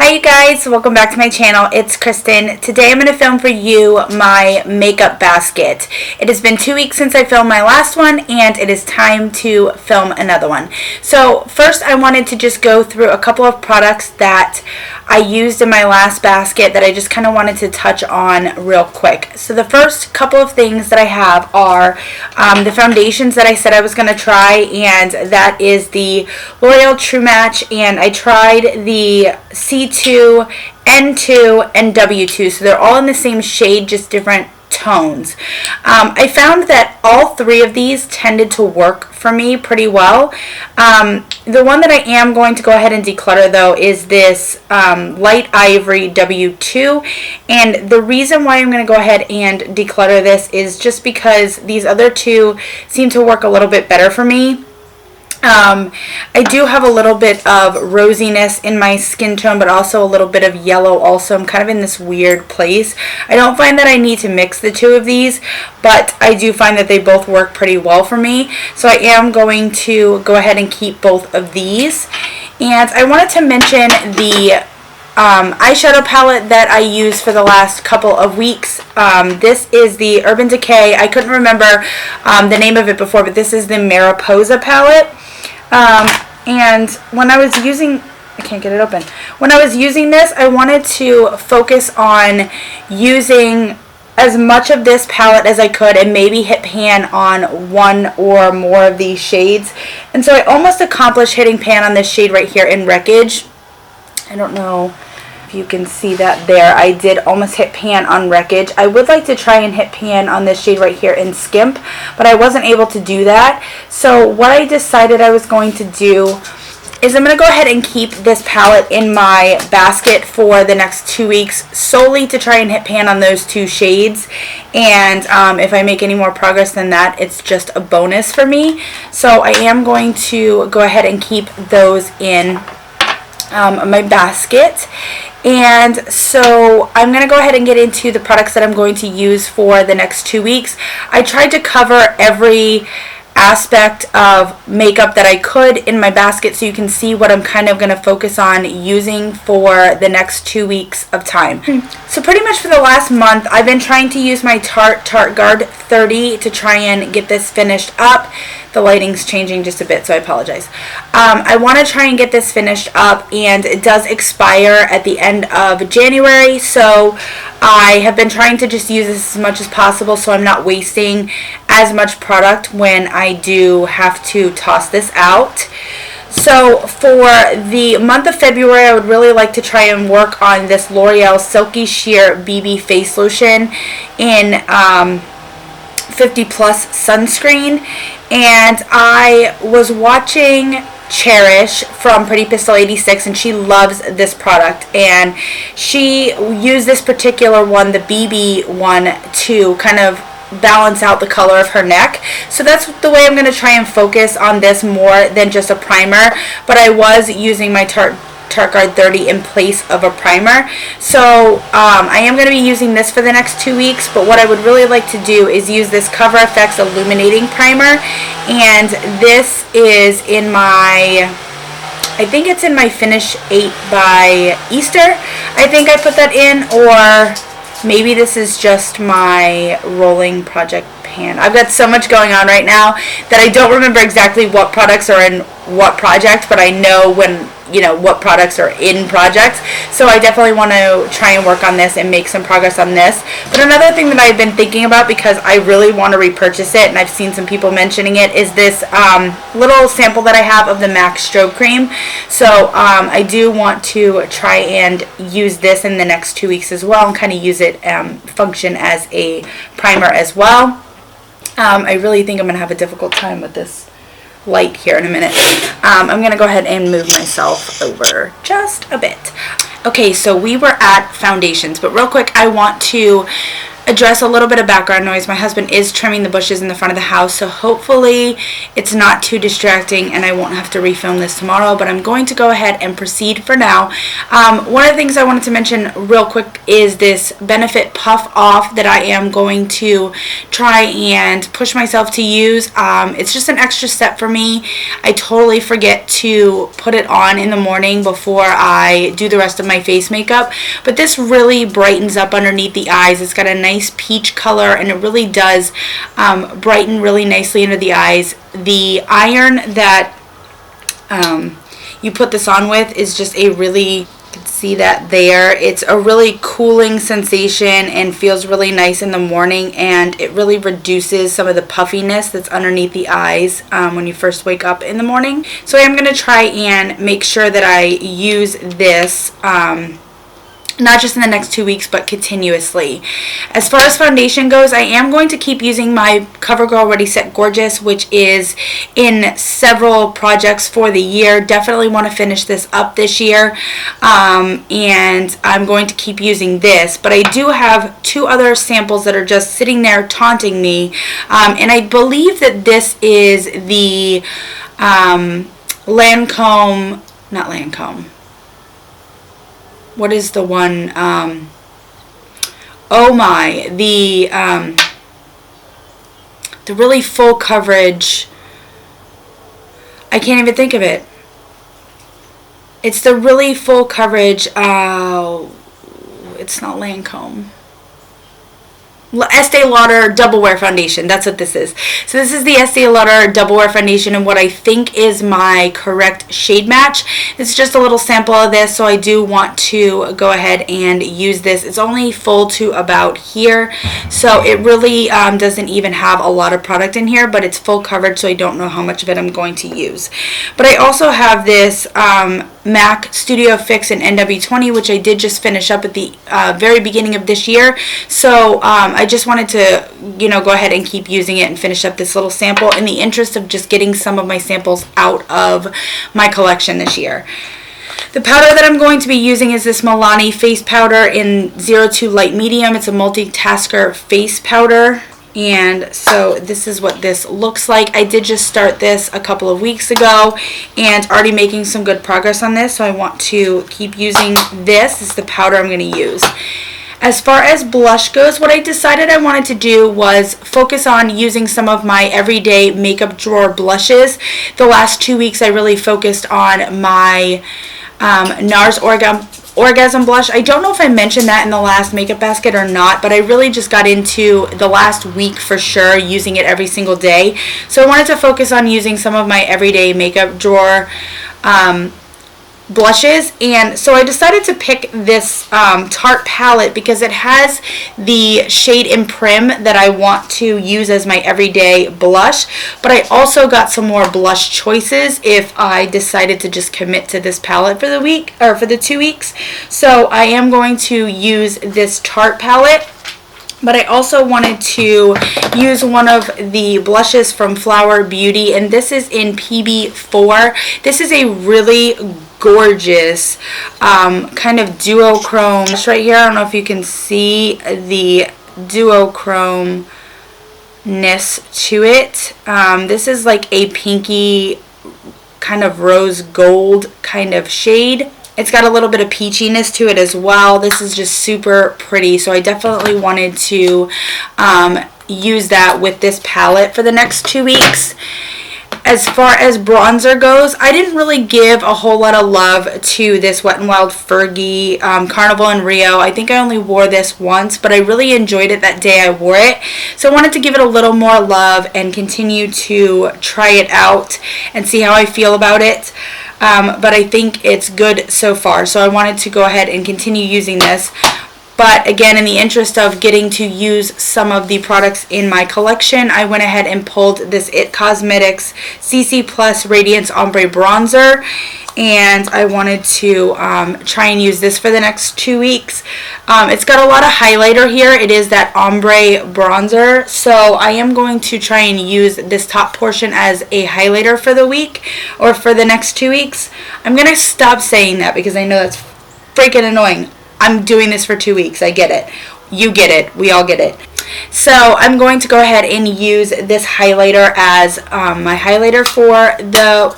Hi you guys, welcome back to my channel. It's Kristen. Today I'm going to film for you my makeup basket. It has been 2 weeks since I filmed my last one and it is time to film another one. So first I wanted to just go through a couple of products that I used in my last basket that I just kind of wanted to touch on real quick. So the first couple of things that I have are the foundations that I said I was going to try, and that is the L'Oreal True Match, and I tried the C2, N2, and W2. So they're all in the same shade, just different tones. I found that all three of these tended to work for me pretty well. The one that I am going to go ahead and declutter though is this Light Ivory W2, and the reason why I'm going to go ahead and declutter this is just because these other two seem to work a little bit better for me. I do have a little bit of rosiness in my skin tone, but also a little bit of yellow also. I'm kind of in this weird place. I don't find that I need to mix the two of these, but I do find that they both work pretty well for me. So I am going to go ahead and keep both of these. And I wanted to mention the eyeshadow palette that I used for the last couple of weeks. This is the Urban Decay. I couldn't remember the name of it before, but this is the Mariposa palette. And when I was using, I can't get it open. When I was using this, I wanted to focus on using as much of this palette as I could and maybe hit pan on one or more of these shades. And so I almost accomplished hitting pan on this shade right here in Wreckage. I don't know if you can see that there. I did almost hit pan on Wreckage. I would like to try and hit pan on this shade right here in Skimp, but I wasn't able to do that. So what I decided I was going to do is I'm going to go ahead and keep this palette in my basket for the next 2 weeks, solely to try and hit pan on those two shades. And if I make any more progress than that, it's just a bonus for me. So I am going to go ahead and keep those in my basket. And so I'm going to go ahead and get into the products that I'm going to use for the next 2 weeks. I tried to cover every aspect of makeup that I could in my basket so you can see what I'm kind of going to focus on using for the next 2 weeks of time. So pretty much for the last month I've been trying to use my Tarte Guard 30 to try and get this finished up. The lighting's changing just a bit, so I apologize. I want to try and get this finished up, and it does expire at the end of January, so I have been trying to just use this as much as possible so I'm not wasting as much product when I do have to toss this out. So for the month of February, I would really like to try and work on this L'Oreal Silky Sheer BB Face Lotion in 50 Plus sunscreen. And I was watching Cherish from Pretty Pistol 86, and she loves this product, and she used this particular one, the BB one, to kind of balance out the color of her neck. So that's the way I'm going to try and focus on this more than just a primer, but I was using my Tarte Guard 30 in place of a primer. So I am going to be using this for the next 2 weeks, but what I would really like to do is use this Cover FX Illuminating Primer, and this is in my, I think it's in my Finish 8 by Easter. I think I put that in, or maybe this is just my rolling project pan. I've got so much going on right now that I don't remember exactly what products are in what project, but I know when, you know, what products are in projects. So I definitely want to try and work on this and make some progress on this. But another thing that I've been thinking about, because I really want to repurchase it and I've seen some people mentioning it, is this little sample that I have of the MAC Strobe Cream. So I do want to try and use this in the next 2 weeks as well, and kind of use it function as a primer as well. I really think I'm going to have a difficult time with this light here in a minute. I'm going to go ahead and move myself over just a bit. Okay, so we were at foundations, but real quick I want to address a little bit of background noise. My husband is trimming the bushes in the front of the house, so hopefully it's not too distracting and I won't have to refilm this tomorrow, but I'm going to go ahead and proceed for now. One of the things I wanted to mention real quick is this Benefit Puff Off that I am going to try and push myself to use. It's just an extra step for me. I totally forget to put it on in the morning before I do the rest of my face makeup, but this really brightens up underneath the eyes. It's got a nice peach color and it really does brighten really nicely under the eyes. The iron that you put this on with is just a really, you can see that there, it's a really cooling sensation and feels really nice in the morning, and it really reduces some of the puffiness that's underneath the eyes when you first wake up in the morning. So I am going to try and make sure that I use this not just in the next 2 weeks, but continuously. As far as foundation goes, I am going to keep using my CoverGirl Ready Set Gorgeous, which is in several projects for the year. Definitely want to finish this up this year, and I'm going to keep using this. But I do have 2 other samples that are just sitting there taunting me, and I believe that this is the Lancome, not Lancome. What is the one? Oh my, the really full coverage. I can't even think of it. It's the really full coverage. It's not Lancome. Estee Lauder Double Wear Foundation. That's what this is. So this is the Estee Lauder Double Wear Foundation and what I think is my correct shade match. It's just a little sample of this, so I do want to go ahead and use this. It's only full to about here, so it really doesn't even have a lot of product in here, but it's full coverage, so I don't know how much of it I'm going to use. But I also have this MAC Studio Fix in NW20, which I did just finish up at the very beginning of this year. So I just wanted to, go ahead and keep using it and finish up this little sample in the interest of just getting some of my samples out of my collection this year. The powder that I'm going to be using is this Milani face powder in 02 Light Medium. It's a multitasker face powder. And so this is what this looks like. I did just start this a couple of weeks ago and already making some good progress on this, so I want to keep using this. This is the powder I'm going to use. As far as blush goes, what I decided I wanted to do was focus on using some of my everyday makeup drawer blushes. The last 2 weeks I really focused on my NARS Orgasm blush. I don't know if I mentioned that in the last makeup basket or not, but I really just got into the last week for sure using it every single day. So I wanted to focus on using some of my everyday makeup drawer blushes, and so I decided to pick this Tarte palette because it has the shade in Prim that I want to use as my everyday blush, but I also got some more blush choices if I decided to just commit to this palette for the week or for the 2 weeks. So I am going to use this Tarte palette. But I also wanted to use one of the blushes from Flower Beauty, and this is in PB4. This is a really gorgeous kind of duochrome. Just right here, I don't know if you can see the duochrome-ness to it. This is like a pinky kind of rose gold kind of shade. It's got a little bit of peachiness to it as well. This is just super pretty, so I definitely wanted to use that with this palette for the next 2 weeks. As far as bronzer goes, I didn't really give a whole lot of love to this Wet n Wild Fergie Carnival in Rio. I think I only wore this once, but I really enjoyed it that day I wore it. So I wanted to give it a little more love and continue to try it out and see how I feel about it. But I think it's good so far, so I wanted to go ahead and continue using this. But again, in the interest of getting to use some of the products in my collection, I went ahead and pulled this IT Cosmetics CC Plus Radiance Ombre Bronzer, and I wanted to try and use this for the next 2 weeks. It's got a lot of highlighter here. It is that ombre bronzer, so I am going to try and use this top portion as a highlighter for the week or for the next 2 weeks. I'm going to stop saying that because I know that's freaking annoying. I'm doing this for 2 weeks. I get it. You get it. We all get it. So I'm going to go ahead and use this highlighter as my highlighter for the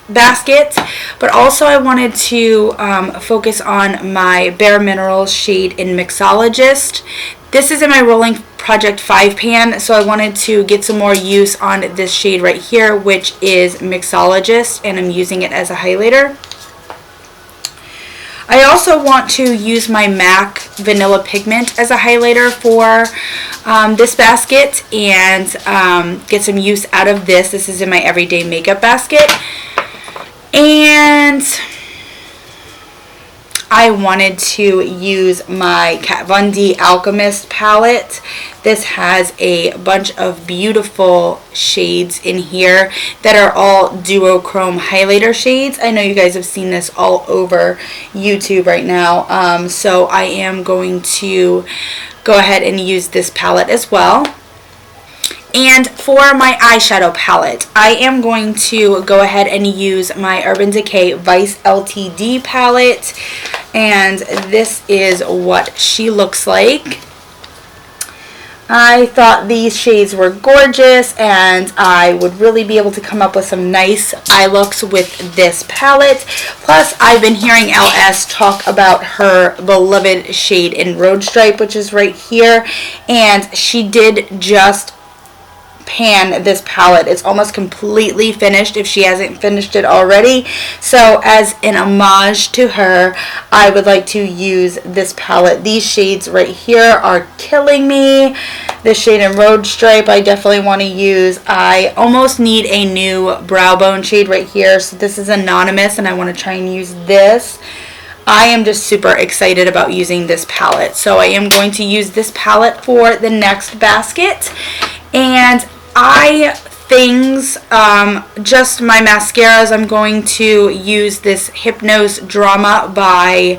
basket, but also I wanted to focus on my Bare Minerals shade in Mixologist. This is in my Rolling Project 5 pan, so I wanted to get some more use on this shade right here, which is Mixologist, and I'm using it as a highlighter. I also want to use my MAC Vanilla Pigment as a highlighter for this basket and get some use out of this. This is in my everyday makeup basket. And I wanted to use my Kat Von D Alchemist palette. This has a bunch of beautiful shades in here that are all duochrome highlighter shades. I know you guys have seen this all over YouTube right now. So I am going to go ahead and use this palette as well. And for my eyeshadow palette, I am going to go ahead and use my Urban Decay Vice LTD palette. And this is what she looks like. I thought these shades were gorgeous, and I would really be able to come up with some nice eye looks with this palette. Plus, I've been hearing LS talk about her beloved shade in Road Stripe, which is right here. And she did just pan this palette. It's almost completely finished if she hasn't finished it already. So as an homage to her, I would like to use this palette. These shades right here are killing me. This shade in Road Stripe I definitely want to use. I almost need a new brow bone shade right here. So this is Anonymous, and I want to try and use this. I am just super excited about using this palette. So I am going to use this palette for the next basket. And just my mascaras, I'm going to use this Hypnose Drama by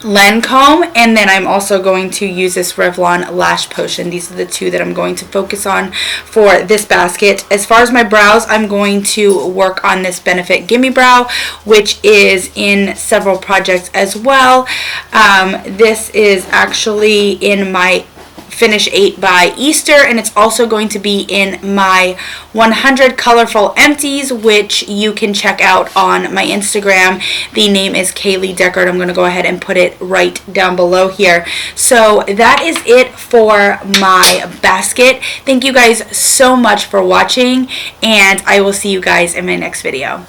Lancome, and then I'm also going to use this Revlon Lash Potion. These are the two that I'm going to focus on for this basket. As far as my brows, I'm going to work on this Benefit Gimme Brow, which is in several projects as well. This is actually in my Finish 8 by Easter, and it's also going to be in my 100 Colorful Empties, which you can check out on my Instagram. The name is Kaylee Deckard. I'm going to go ahead and put it right down below here. So that is it for my basket. Thank you guys so much for watching, and I will see you guys in my next video.